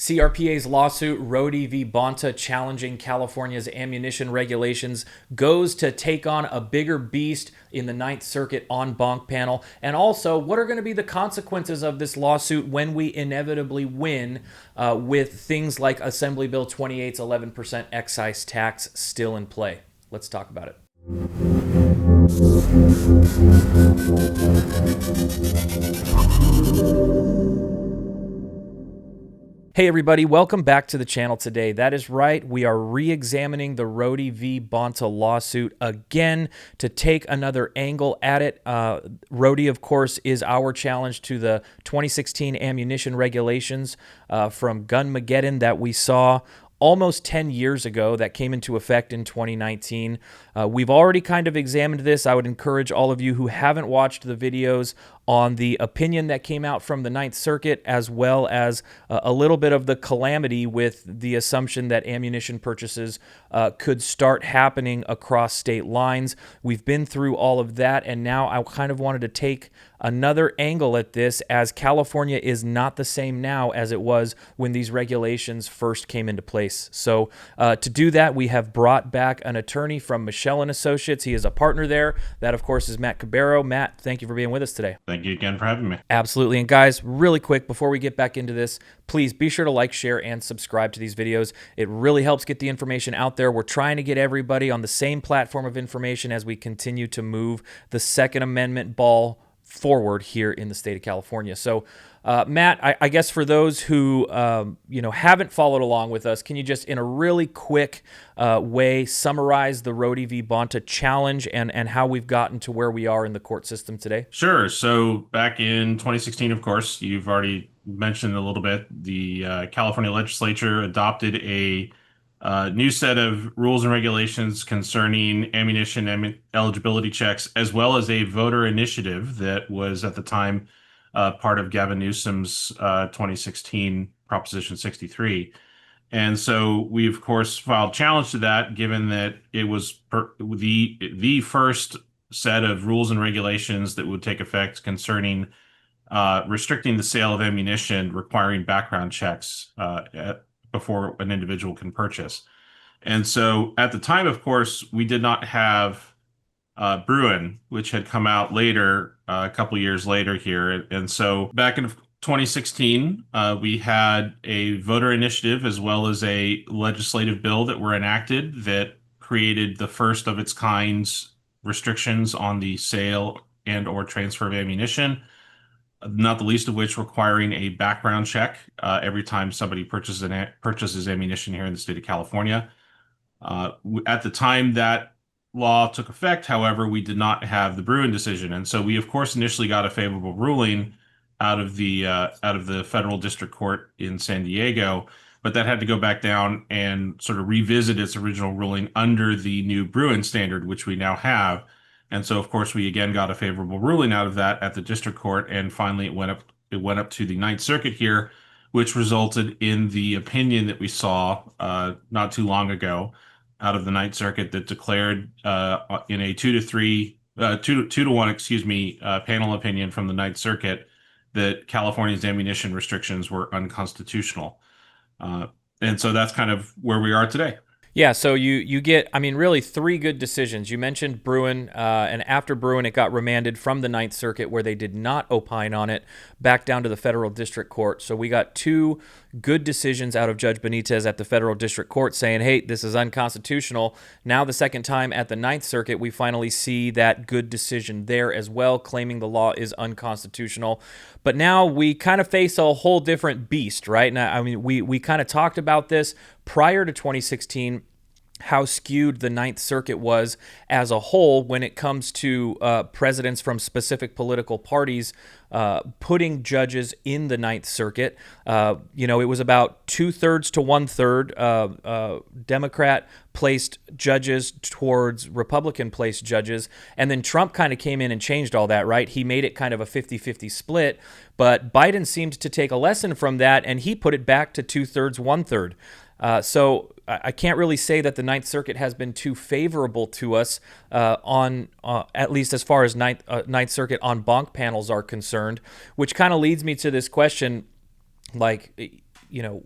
CRPA's lawsuit, Rhode v. Bonta, challenging California's ammunition regulations, goes to take on a bigger beast in the Ninth Circuit en banc panel. And also, what are going to be the consequences of this lawsuit when we inevitably win with things like Assembly Bill 28's 11% excise tax still in play? Let's talk about it. Hey everybody, welcome back to the channel today. That is right, we are re-examining the Rhode v. Bonta lawsuit again to take another angle at it. Rhode, of course, is our challenge to the 2016 ammunition regulations from Gunmageddon that we saw almost 10 years ago that came into effect in 2019. We've already kind of examined this. I would encourage all of you who haven't watched the videos on the opinion that came out from the Ninth Circuit, as well as a little bit of the calamity with the assumption that ammunition purchases could start happening across state lines. We've been through all of that, and now I kind of wanted to take another angle at this, as California is not the same now as it was when these regulations first came into place. So to do that, we have brought back an attorney from Michelle & Associates. He is a partner there. That, of course, is Matt Cabero. Matt, thank you for being with us today. Thank you again for having me. Absolutely. And guys, really quick, before we get back into this, please be sure to like, share, and subscribe to these videos. It really helps get the information out there. We're trying to get everybody on the same platform of information as we continue to move the Second Amendment ball forward here in the state of California. So, Matt, I guess for those who haven't followed along with us, can you just in a really quick way summarize the Rhode v. Bonta challenge and how we've gotten to where we are in the court system today? Sure. So back in 2016, of course, you've already mentioned a little bit, the California legislature adopted a new set of rules and regulations concerning ammunition eligibility checks, as well as a voter initiative that was at the time part of Gavin Newsom's 2016 Proposition 63. And so we, of course, filed challenge to that, given that it was the first set of rules and regulations that would take effect concerning restricting the sale of ammunition, requiring background checks before an individual can purchase. And so at the time, of course, we did not have Bruen, which had come out later, a couple years later here. And so back in 2016, we had a voter initiative as well as a legislative bill that were enacted that created the first of its kinds restrictions on the sale and or transfer of ammunition, not the least of which requiring a background check every time somebody purchases ammunition here in the state of California. At the time that law took effect, however, we did not have the Bruen decision, and so we, of course, initially got a favorable ruling out of the federal district court in San Diego, but that had to go back down and sort of revisit its original ruling under the new Bruen standard, which we now have. And so, of course, we again got a favorable ruling out of that at the district court, and finally it went up to the Ninth Circuit here, which resulted in the opinion that we saw not too long ago out of the Ninth Circuit that declared in a 2-1 panel opinion from the Ninth Circuit that California's ammunition restrictions were unconstitutional. And so that's kind of where we are today. Yeah, so you get, really three good decisions. You mentioned Bruen, and after Bruen, it got remanded from the Ninth Circuit, where they did not opine on it, back down to the federal district court. So we got two good decisions out of Judge Benitez at the federal district court saying, hey, this is unconstitutional. Now the second time at the Ninth Circuit, we finally see that good decision there as well, claiming the law is unconstitutional. But now we kind of face a whole different beast, right? Now, we kind of talked about this prior to 2016, how skewed the Ninth Circuit was as a whole when it comes to presidents from specific political parties putting judges in the Ninth Circuit. It was about 2/3 to 1/3 Democrat-placed judges towards Republican-placed judges. And then Trump kind of came in and changed all that, right? He made it kind of a 50-50 split. But Biden seemed to take a lesson from that, and he put it back to 2/3, 1/3. So I can't really say that the Ninth Circuit has been too favorable to us on at least as far as Ninth Circuit en banc panels are concerned, which kind of leads me to this question, like,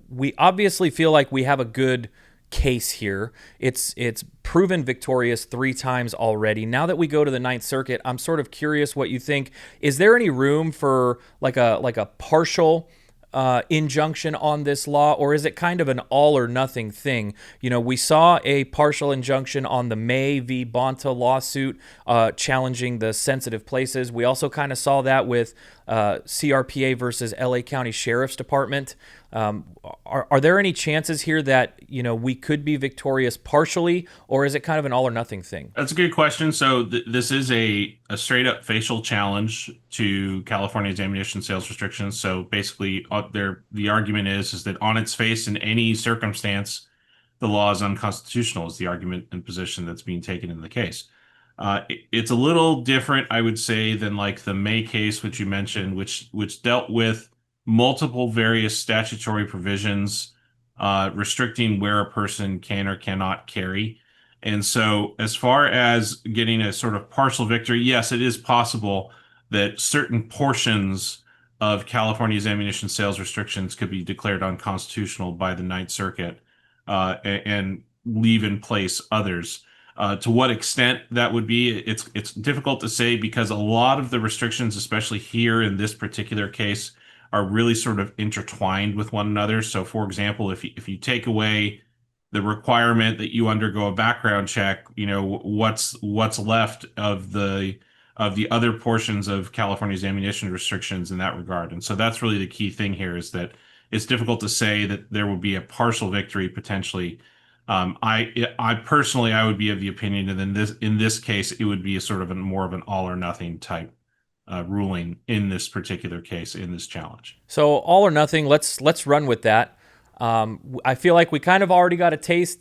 we obviously feel like we have a good case here. It's proven victorious 3 times already. Now that we go to the Ninth Circuit, I'm sort of curious what you think. Is there any room for like a partial injunction on this law, or is it kind of an all or nothing thing? We saw a partial injunction on the May v. Bonta lawsuit challenging the sensitive places. We also kind of saw that with CRPA versus LA County Sheriff's Department. Are there any chances here that we could be victorious partially, or is it kind of an all or nothing thing? That's a good question. So this is a straight up facial challenge to California's ammunition sales restrictions. So basically, the argument is that on its face, in any circumstance, the law is unconstitutional. Is the argument and position that's being taken in the case. It's a little different, I would say, than like the May case, which you mentioned, which dealt with multiple various statutory provisions restricting where a person can or cannot carry. And so, as far as getting a sort of partial victory, yes, it is possible that certain portions of California's ammunition sales restrictions could be declared unconstitutional by the Ninth Circuit and leave in place others. To what extent that would be, it's difficult to say because a lot of the restrictions, especially here in this particular case, are really sort of intertwined with one another. So, for example, if you take away the requirement that you undergo a background check, what's left of the other portions of California's ammunition restrictions in that regard. And so that's really the key thing here is that it's difficult to say that there will be a partial victory potentially. I personally, I would be of the opinion that in this case, it would be a sort of more of an all or nothing type ruling in this particular case, in this challenge. So all or nothing. Let's run with that. I feel like we kind of already got a taste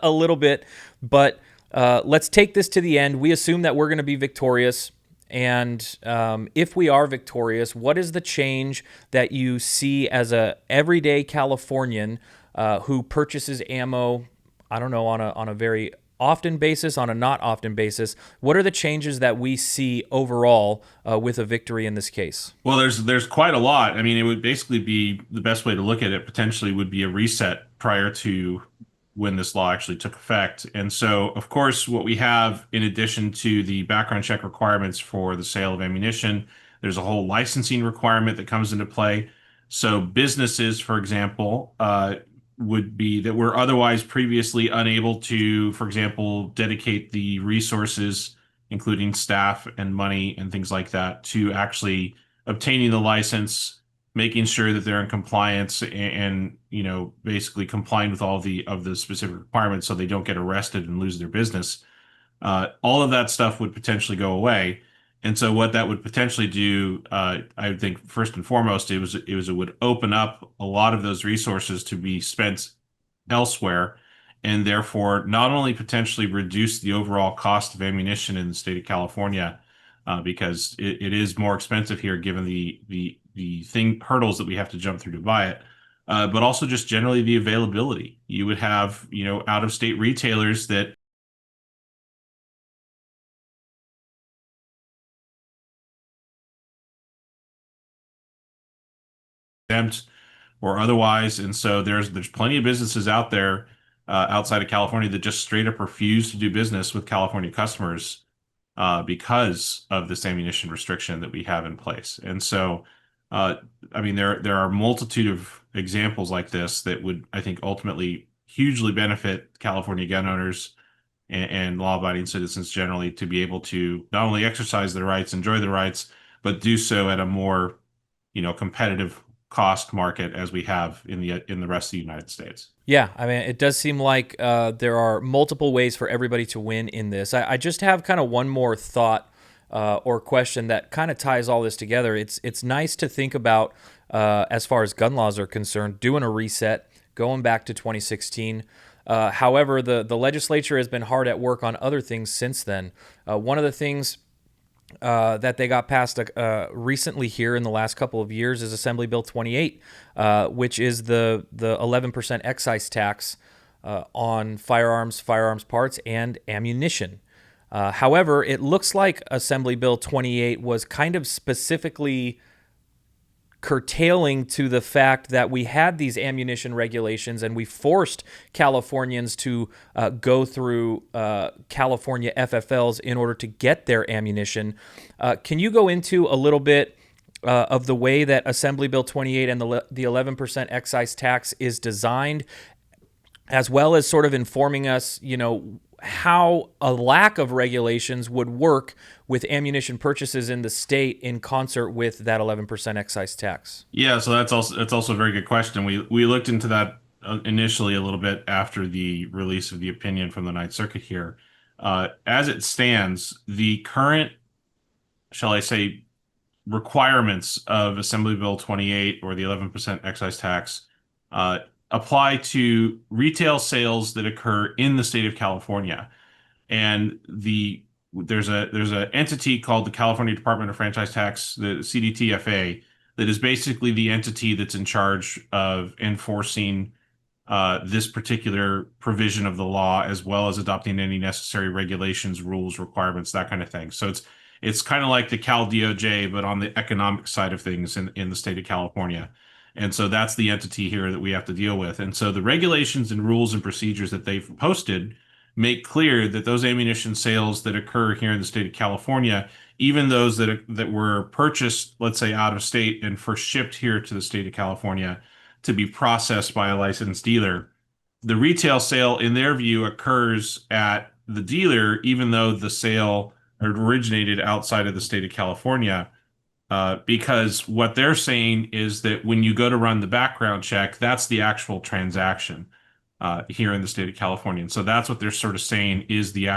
a little bit, but let's take this to the end. We assume that we're going to be victorious. And if we are victorious, what is the change that you see as a everyday Californian who purchases ammo, I don't know, on a very often basis, on a not often basis? What are the changes that we see overall with a victory in this case? Well, there's quite a lot. I mean, it would basically be the best way to look at it potentially would be a reset prior to when this law actually took effect. And so, of course, what we have in addition to the background check requirements for the sale of ammunition, there's a whole licensing requirement that comes into play. So businesses, for example, would be that were otherwise previously unable to, for example, dedicate the resources, including staff and money and things like that, to actually obtaining the license, making sure that they're in compliance and basically complying with all of the specific requirements so they don't get arrested and lose their business. All of that stuff would potentially go away. And so what that would potentially do, I would think first and foremost, it would open up a lot of those resources to be spent elsewhere, and therefore not only potentially reduce the overall cost of ammunition in the state of California, because it is more expensive here given the hurdles that we have to jump through to buy it, but also just generally the availability. You would have out of state retailers that exempt or otherwise. And so there's plenty of businesses out there outside of California that just straight up refuse to do business with California customers because of this ammunition restriction that we have in place. And so, I mean, there are a multitude of examples like this that would, I think, ultimately hugely benefit California gun owners and law-abiding citizens generally to be able to not only exercise their rights, enjoy their rights, but do so at a more, competitive cost market as we have in the rest of the United States. Yeah, I mean, it does seem like there are multiple ways for everybody to win in this. I just have kind of one more thought or question that kind of ties all this together. It's nice to think about, as far as gun laws are concerned, doing a reset, going back to 2016. However, the legislature has been hard at work on other things since then. One of the things that they got passed recently here in the last couple of years is Assembly Bill 28, which is the 11% excise tax on firearms parts, and ammunition. However, it looks like Assembly Bill 28 was kind of specifically curtailing to the fact that we had these ammunition regulations and we forced Californians to go through California FFLs in order to get their ammunition. Can you go into a little bit of the way that Assembly Bill 28 and the 11% excise tax is designed, as well as sort of informing us, how a lack of regulations would work with ammunition purchases in the state in concert with that 11% excise tax? Yeah, so that's also a very good question. We looked into that initially a little bit after the release of the opinion from the Ninth Circuit here. As it stands, the current, shall I say, requirements of Assembly Bill 28 or the 11% excise tax apply to retail sales that occur in the state of California. And there's a entity called the California Department of Franchise Tax, the CDTFA, that is basically the entity that's in charge of enforcing this particular provision of the law, as well as adopting any necessary regulations, rules, requirements, that kind of thing. So it's kind of like the Cal DOJ, but on the economic side of things in the state of California. And so that's the entity here that we have to deal with. And so the regulations and rules and procedures that they've posted make clear that those ammunition sales that occur here in the state of California, even those that were purchased, let's say, out of state and first shipped here to the state of California to be processed by a licensed dealer, the retail sale, in their view, occurs at the dealer, even though the sale originated outside of the state of California. Because what they're saying is that when you go to run the background check, that's the actual transaction here in the state of California. And so that's what they're sort of saying is the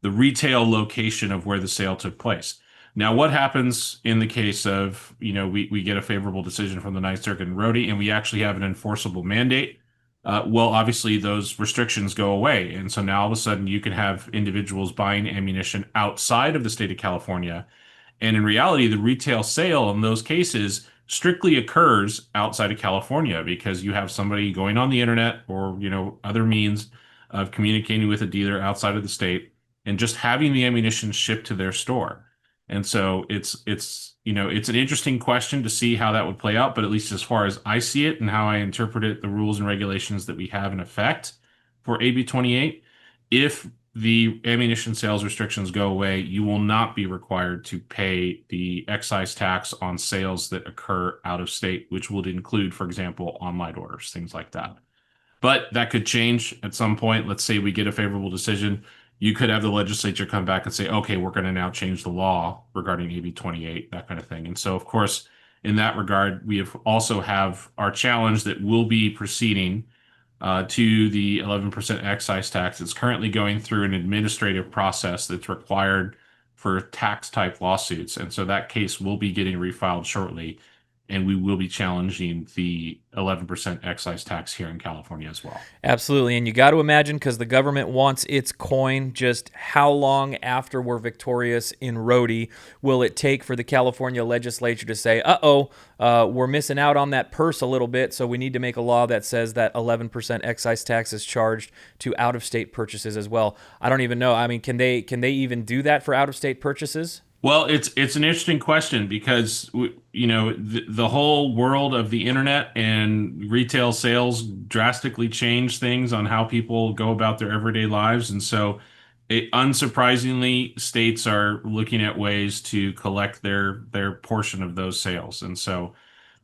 retail location of where the sale took place. Now, what happens in the case of, we get a favorable decision from the Ninth Circuit in Rhode, and we actually have an enforceable mandate? Well, obviously, those restrictions go away. And so now all of a sudden you can have individuals buying ammunition outside of the state of California. And in reality, the retail sale in those cases strictly occurs outside of California because you have somebody going on the internet or, other means of communicating with a dealer outside of the state and just having the ammunition shipped to their store. And so it's an interesting question to see how that would play out, but at least as far as I see it and how I interpret it, the rules and regulations that we have in effect for AB 28, if the ammunition sales restrictions go away, you will not be required to pay the excise tax on sales that occur out of state, which would include, for example, online orders, things like that. But that could change at some point. Let's say we get a favorable decision. You could have the legislature come back and say, okay, we're going to now change the law regarding AB 28, that kind of thing. And so, of course, in that regard, we also have our challenge that will be proceeding to the 11% excise tax. It's currently going through an administrative process that's required for tax type lawsuits. And so that case will be getting refiled shortly. And we will be challenging the 11% excise tax here in California as well. Absolutely. And you got to imagine, because the government wants its coin, just how long after we're victorious in Rhode will it take for the California legislature to say, we're missing out on that purse a little bit, so we need to make a law that says that 11% excise tax is charged to out-of-state purchases as well. I don't even know. I mean, can they even do that for out-of-state purchases? Well, it's an interesting question because the whole world of the internet and retail sales drastically change things on how people go about their everyday lives, and so unsurprisingly, states are looking at ways to collect their portion of those sales, and so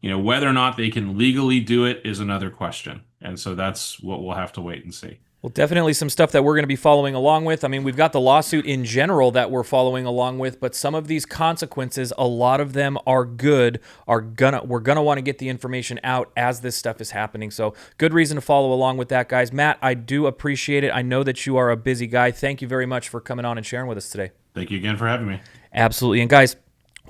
whether or not they can legally do it is another question, and so that's what we'll have to wait and see. Well, definitely some stuff that we're going to be following along with. I mean, we've got the lawsuit in general that we're following along with, but some of these consequences, a lot of them are good, we're going to want to get the information out as this stuff is happening. So good reason to follow along with that, guys. Matt, I do appreciate it. I know that you are a busy guy. Thank you very much for coming on and sharing with us today. Thank you again for having me. Absolutely. And guys,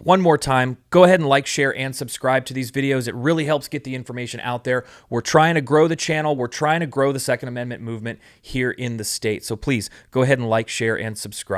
one more time, go ahead and like, share, and subscribe to these videos. It really helps get the information out there. We're trying to grow the channel. We're trying to grow the Second Amendment movement here in the state. So please go ahead and like, share, and subscribe.